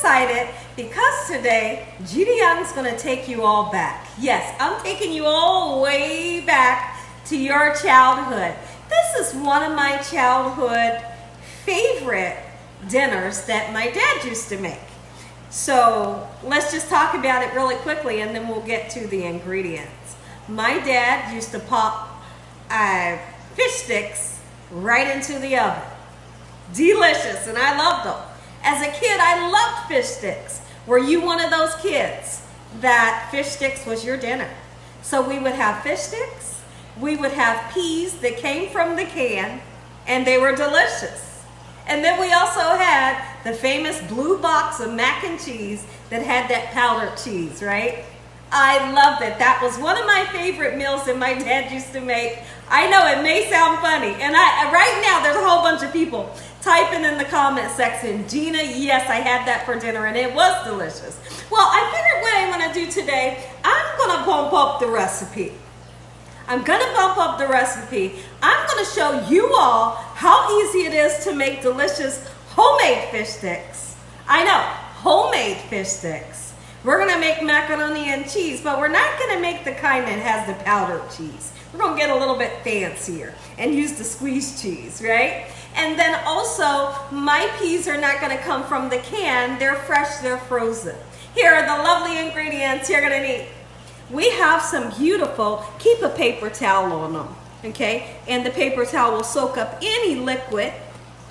excited because today Gina Young's going to take you all back. Yes, I'm taking you all way back to your childhood. This is one of my childhood favorite dinners that my dad used to make. So let's just talk about it really quickly and then we'll get to the ingredients. My dad used to pop fish sticks right into the oven. Delicious, and I loved them. As a kid, I loved fish sticks. Were you one of those kids that fish sticks was your dinner? So we would have fish sticks, we would have peas that came from the can, and they were delicious. And then we also had the famous blue box of mac and cheese that had that powdered cheese, right? I loved it. That was one of my favorite meals that my dad used to make. I know it may sound funny, and right now there's a whole bunch of people typing in the comment section, Gina, yes, I had that for dinner and it was delicious. Well, I figured what I'm going to do today, I'm going to bump up the recipe. I'm going to bump up the recipe. I'm going to show you all how easy it is to make delicious homemade fish sticks. I know, homemade fish sticks. We're going to make macaroni and cheese, but we're not going to make the kind that has the powdered cheese. We're going to get a little bit fancier and use the squeezed cheese, right? And then also, my peas are not going to come from the can. They're fresh, they're frozen. Here are the lovely ingredients you're going to need. We have some beautiful, keep a paper towel on them, okay? And the paper towel will soak up any liquid,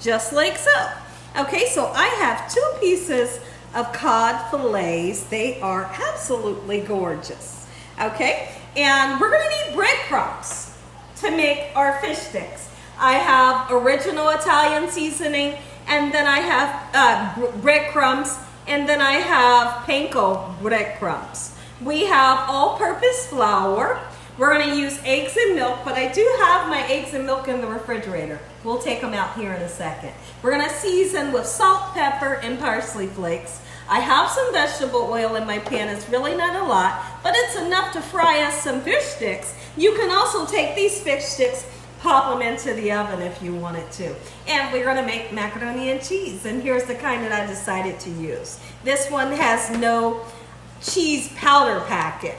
just like so. Okay, so I have 2 pieces of cod fillets. They are absolutely gorgeous, okay? And we're going to need breadcrumbs to make our fish sticks. I have original Italian seasoning, and then I have breadcrumbs, and then I have panko breadcrumbs. We have all-purpose flour. We're going to use eggs and milk, but I do have my eggs and milk in the refrigerator. We'll take them out here in a second. We're going to season with salt, pepper, and parsley flakes. I have some vegetable oil in my pan. It's really not a lot, but it's enough to fry us some fish sticks. You can also take these fish sticks, pop them into the oven if you wanted to. And we're going to make macaroni and cheese. And here's the kind that I decided to use. This one has no cheese powder packet.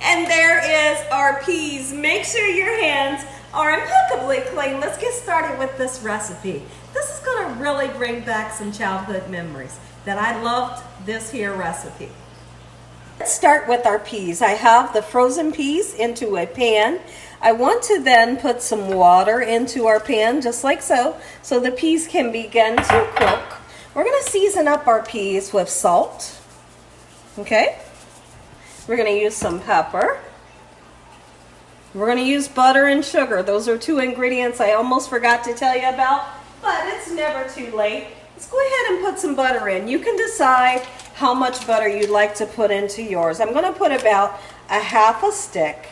And there is our peas. Make sure your hands are impeccably clean. Let's get started with this recipe. This is going to really bring back some childhood memories that I loved this here recipe. Let's start with our peas. I have the frozen peas into a pan. I want to then put some water into our pan, just like so the peas can begin to cook. We're going to season up our peas with salt. Okay? We're going to use some pepper. We're going to use butter and sugar. Those are 2 ingredients I almost forgot to tell you about, but it's never too late. Let's go ahead and put some butter in. You can decide how much butter you'd like to put into yours. I'm going to put about a half a stick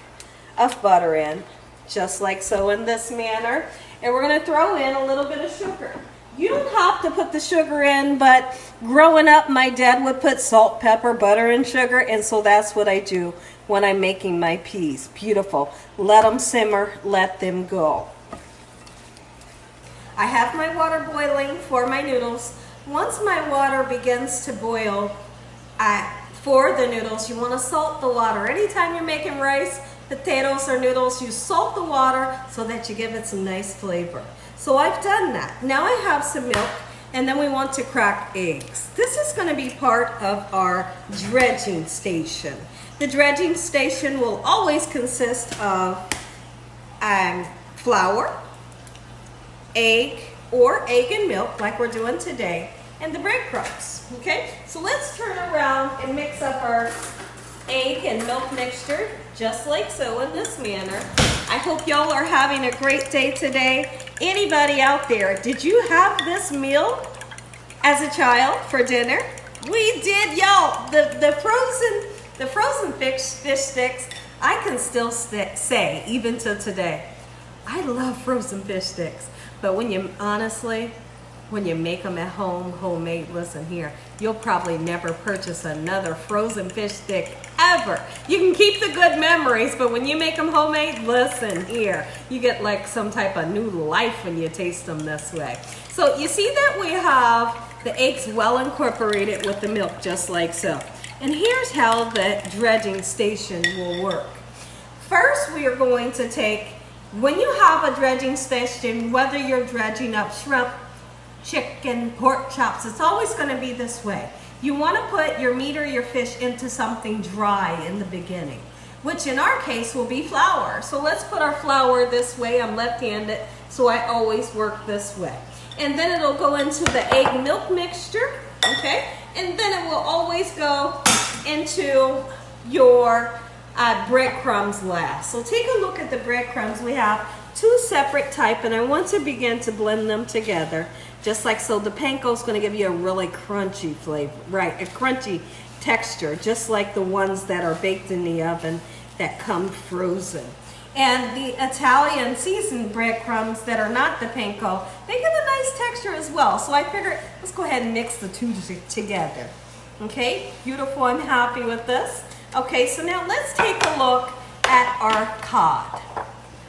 of butter in, just like so in this manner. And we're going to throw in a little bit of sugar. You don't have to put the sugar in, but growing up, my dad would put salt, pepper, butter, and sugar, and so that's what I do when I'm making my peas. Beautiful. Let them simmer, let them go. I have my water boiling for my noodles. Once my water begins to boil for the noodles, you want to salt the water. Anytime you're making rice, potatoes, or noodles, you salt the water so that you give it some nice flavor. So I've done that. Now I have some milk, and then we want to crack eggs. This is going to be part of our dredging station. The dredging station will always consist of flour, egg and milk like we're doing today, and the breadcrumbs. Okay, so let's turn around and mix up our egg and milk mixture just like so in this manner. I hope y'all are having a great day today. Anybody out there, did you have this meal as a child for dinner? We did, y'all. The frozen fish sticks, I can still say even to today, I love frozen fish sticks. But when you make them at home, homemade, listen here, you'll probably never purchase another frozen fish stick ever. You can keep the good memories, but when you make them homemade, listen here, you get like some type of new life when you taste them this way. So you see that we have The egg's well incorporated with the milk, just like so. And here's how the dredging station will work. First, we are going to take, when you have a dredging station, whether you're dredging up shrimp, chicken, pork chops, it's always going to be this way. You want to put your meat or your fish into something dry in the beginning, which in our case will be flour. So let's put our flour this way. I'm left-handed, so I always work this way. And then it'll go into the egg milk mixture, okay? And then it will always go into your breadcrumbs last. So take a look at the breadcrumbs. We have two separate type, and I want to begin to blend them together, just like so. The panko is going to give you a really crunchy flavor, right? A crunchy texture, just like the ones that are baked in the oven that come frozen. And the Italian seasoned breadcrumbs that are not the panko, they give a nice texture as well. So I figured, let's go ahead and mix the two together. Okay, beautiful, I'm happy with this. Okay, so now let's take a look at our cod.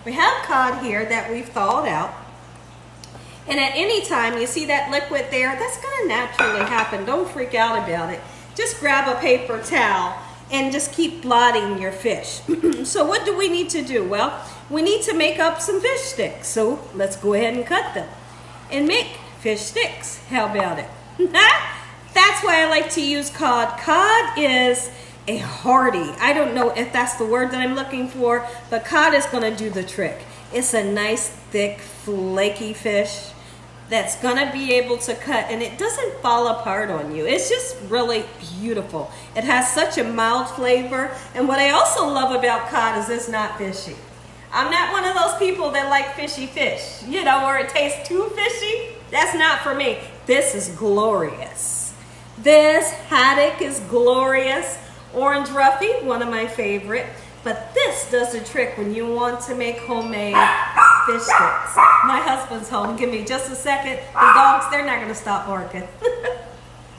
We have cod here that we've thawed out. And at any time you see that liquid there, that's gonna naturally happen. Don't freak out about it. Just grab a paper towel and just keep blotting your fish. So what do we need to do? Well, we need to make up some fish sticks. So let's go ahead and cut them and make fish sticks. How about it? That's why I like to use cod. Cod is a hearty, I don't know if that's the word that I'm looking for, but cod is gonna do the trick. It's a nice, thick, flaky fish that's gonna be able to cut, and it doesn't fall apart on you. It's just really beautiful. It has such a mild flavor, and what I also love about cod is it's not fishy. I'm not one of those people that like fishy fish, you know, where it tastes too fishy. That's not for me. This is glorious. This haddock is glorious. Orange Ruffy, one of my favorite. But this does the trick when you want to make homemade fish sticks. My husband's home. Give me just a second. The dogs, they're not going to stop barking.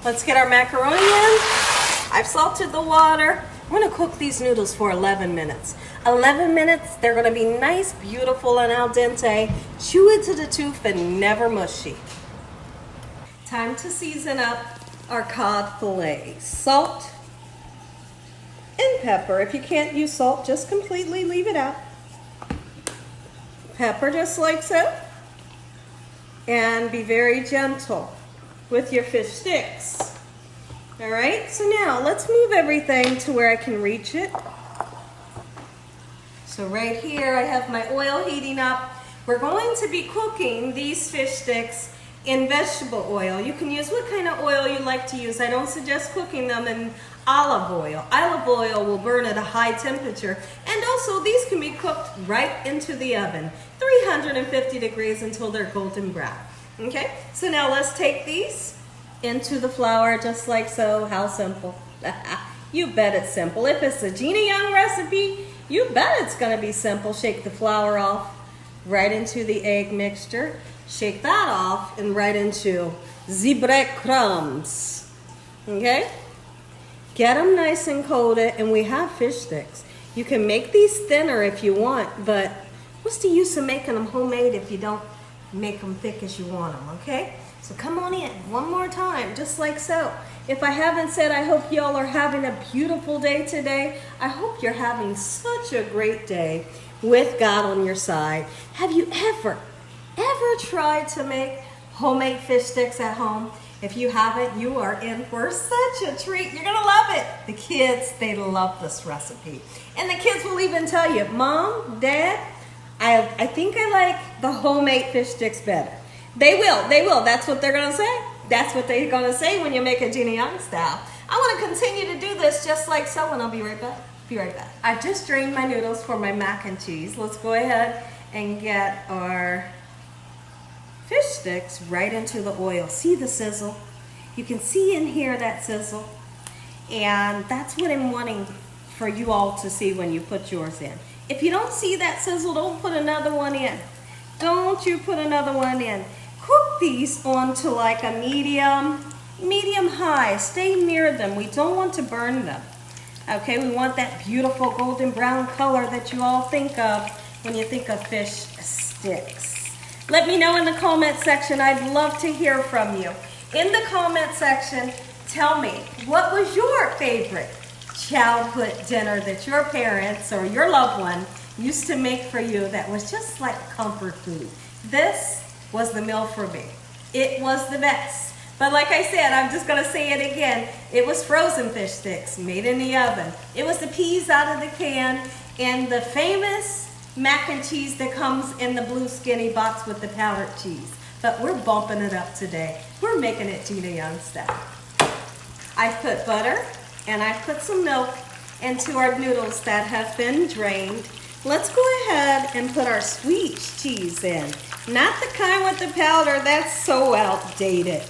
Let's get our macaroni in. I've salted the water. We're going to cook these noodles for 11 minutes. 11 minutes, they're going to be nice, beautiful, and al dente. Chew it to the tooth and never mushy. Time to season up our cod fillets. Salt and pepper. If you can't use salt, just completely leave it out. Pepper just like so. And be very gentle with your fish sticks. All right, so now let's move everything to where I can reach it. So right here I have my oil heating up. We're going to be cooking these fish sticks in vegetable oil. You can use what kind of oil you like to use. I don't suggest cooking them in olive oil. Olive oil will burn at a high temperature, and also these can be cooked right into the oven, 350 degrees until they're golden brown. Okay, so now let's take these into the flour just like so. How simple. You bet it's simple. If it's a Gina Young recipe, you bet it's going to be simple. Shake the flour off right into the egg mixture. Shake that off and right into the breadcrumbs. Okay? Get them nice and coated, and we have fish sticks. You can make these thinner if you want, but what's the use of making them homemade if you don't make them thick as you want them, okay? So come on in one more time, just like so. If I haven't said, I hope y'all are having a beautiful day today. I hope you're having such a great day with God on your side. Have you ever tried to make homemade fish sticks at home? If you haven't, you are in for such a treat. You're gonna love it. The kids, they love this recipe. And the kids will even tell you, Mom, Dad, I think I like the homemade fish sticks better. They will. That's what they're gonna say. That's what they're gonna say when you make a Gina Young style. I wanna continue to do this just like so, and I'll be right back. I've just drained my noodles for my mac and cheese. Let's go ahead and get our fish sticks right into the oil. See the sizzle? You can see in here that sizzle. And that's what I'm wanting for you all to see when you put yours in. If you don't see that sizzle, don't put another one in. Don't you put another one in. Cook these on to like a medium high. Stay near them. We don't want to burn them. Okay, we want that beautiful golden brown color that you all think of when you think of fish sticks. Let me know in the comment section. I'd love to hear from you. In the comment section, tell me, what was your favorite childhood dinner that your parents or your loved one used to make for you that was just like comfort food? This was the meal for me. It was the best. But like I said, I'm just gonna say it again. It was frozen fish sticks made in the oven. It was the peas out of the can and the famous mac and cheese that comes in the blue skinny box with the powdered cheese. But we're bumping it up today. We're making it Gina Young style. I've put butter and I've put some milk into our noodles that have been drained. Let's go ahead and put our sweet cheese in. Not the kind with the powder, that's so outdated.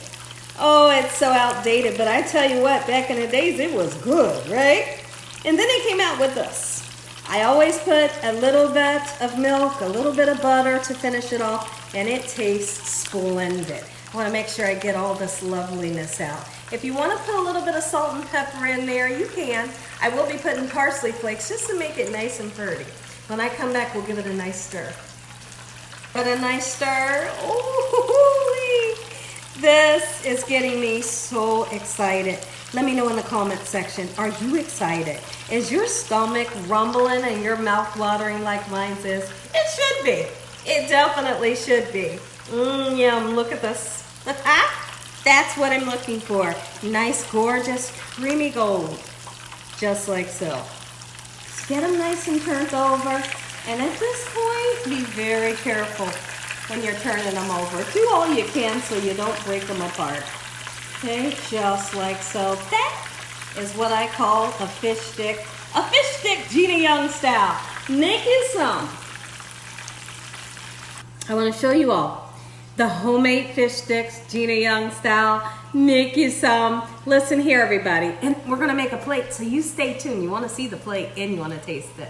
Oh, it's so outdated, but I tell you what, back in the days it was good, right? And then they came out with this. I always put a little bit of milk, a little bit of butter to finish it off, and it tastes splendid. I want to make sure I get all this loveliness out. If you want to put a little bit of salt and pepper in there, you can. I will be putting parsley flakes just to make it nice and pretty. When I come back, we'll give it a nice stir. But a nice stir. Ooh, this is getting me so excited. Let me know in the comment section, are you excited? Is your stomach rumbling and your mouth watering like mine is? It should be. It definitely should be. Yum, look at this. That's what I'm looking for. Nice, gorgeous, creamy gold. Just like so. Get them nice and turned over. And at this point, be very careful when you're turning them over. Do all you can so you don't break them apart. Okay, just like so. That is what I call a fish stick. A fish stick Gina Young style. Make you some. I want to show you all the homemade fish sticks Gina Young style. Make you some. Listen here, everybody. And we're going to make a plate, so you stay tuned. You want to see the plate and you want to taste it.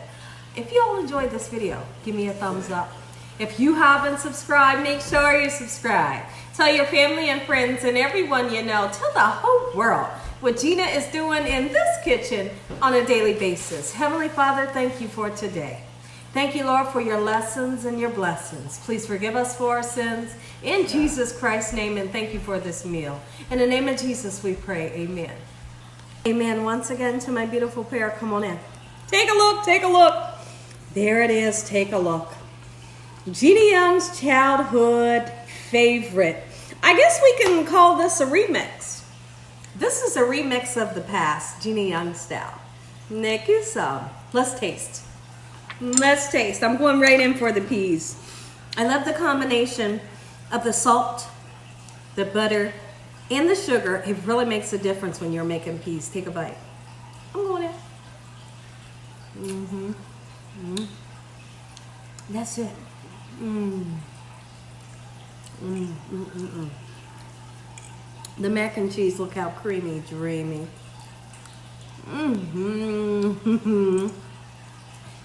If you all enjoyed this video, give me a thumbs up. If you haven't subscribed, make sure you subscribe. Tell your family and friends and everyone you know, tell the whole world what Gina is doing in this kitchen on a daily basis. Heavenly Father, thank you for today. Thank you, Lord, for your lessons and your blessings. Please forgive us for our sins. In Jesus Christ's name, and thank you for this meal. In the name of Jesus, we pray. Amen. Amen. Once again to my beautiful pair. Come on in. Take a look. Take a look. There it is. Take a look. Gina Young's childhood favorite. I guess we can call this a remix. This is a remix of the past, Gina Young style. Make you some. Let's taste. Let's taste. I'm going right in for the peas. I love the combination of the salt, the butter, and the sugar. It really makes a difference when you're making peas. Take a bite. I'm going in. That's it. The mac and cheese, look how creamy, dreamy.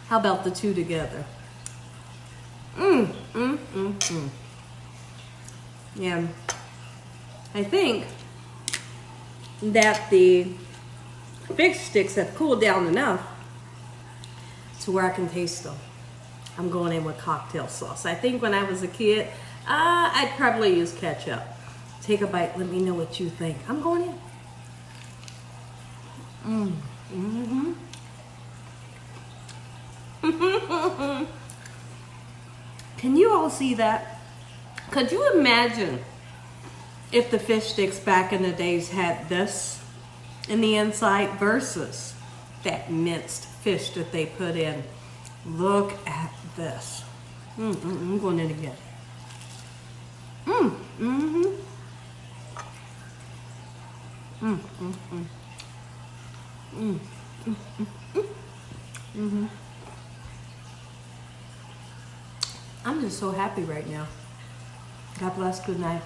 How about the two together? Yeah, I think that the fish sticks have cooled down enough to where I can taste them. I'm going in with cocktail sauce. I think when I was a kid, I'd probably use ketchup. Take a bite. Let me know what you think. I'm going in. Can you all see that? Could you imagine if the fish sticks back in the days had this in the inside versus that minced fish that they put in? Look at this. I'm going in again. I'm just so happy right now. God bless. Good night.